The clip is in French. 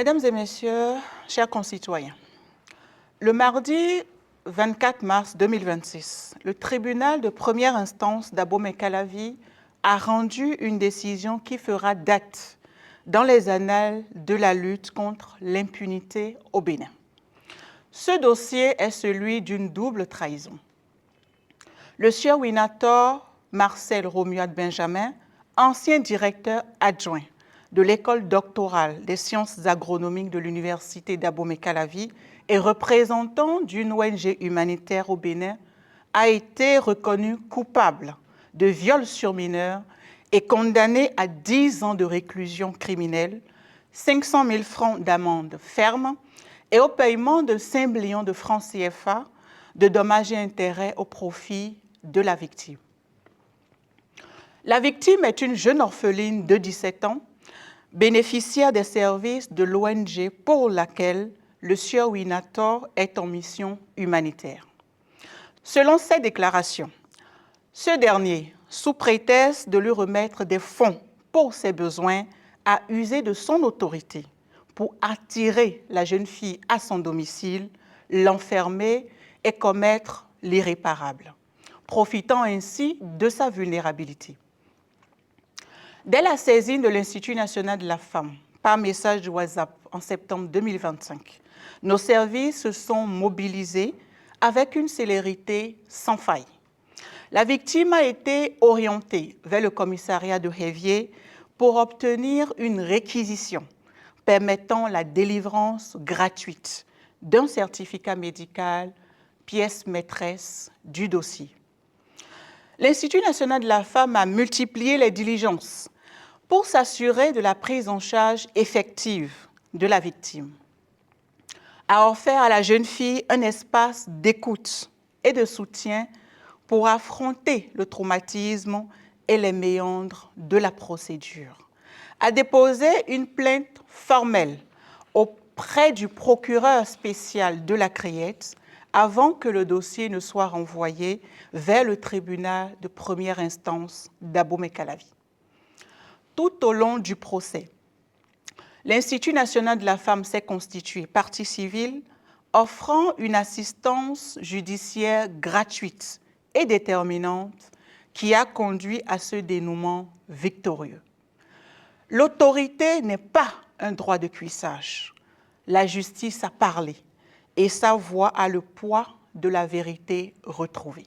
Mesdames et messieurs, chers concitoyens, le mardi 24 mars 2026, le tribunal de première instance d'Abomey-Calavi a rendu une décision qui fera date dans les annales de la lutte contre l'impunité au Bénin. Ce dossier est celui d'une double trahison. Le sieur Winator Marcel Romuald Benjamin, ancien directeur adjoint de l'école doctorale des sciences agronomiques de l'université d'Abomey-Calavi et représentant d'une ONG humanitaire au Bénin, a été reconnu coupable de viol sur mineur et condamné à 10 ans de réclusion criminelle, 500 000 francs d'amende ferme et au paiement de 5 millions de francs CFA de dommages et intérêts au profit de la victime. La victime est une jeune orpheline de 17 ans, bénéficiaire des services de l'ONG pour laquelle le sieur Winator est en mission humanitaire. Selon ses déclarations, ce dernier, sous prétexte de lui remettre des fonds pour ses besoins, a usé de son autorité pour attirer la jeune fille à son domicile, l'enfermer et commettre l'irréparable, profitant ainsi de sa vulnérabilité. Dès la saisine de l'Institut national de la femme, par message de WhatsApp en septembre 2025, nos services se sont mobilisés avec une célérité sans faille. La victime a été orientée vers le commissariat de Hévier pour obtenir une réquisition permettant la délivrance gratuite d'un certificat médical, pièce maîtresse du dossier. L'Institut national de la femme a multiplié les diligences pour s'assurer de la prise en charge effective de la victime, a offert à la jeune fille un espace d'écoute et de soutien pour affronter le traumatisme et les méandres de la procédure, a déposé une plainte formelle auprès du procureur spécial de la Criette avant que le dossier ne soit renvoyé vers le tribunal de première instance d'Abomey-Calavi. Tout au long du procès, l'Institut national de la femme s'est constitué partie civile, offrant une assistance judiciaire gratuite et déterminante qui a conduit à ce dénouement victorieux. L'autorité n'est pas un droit de cuissage. La justice a parlé et sa voix a le poids de la vérité retrouvée.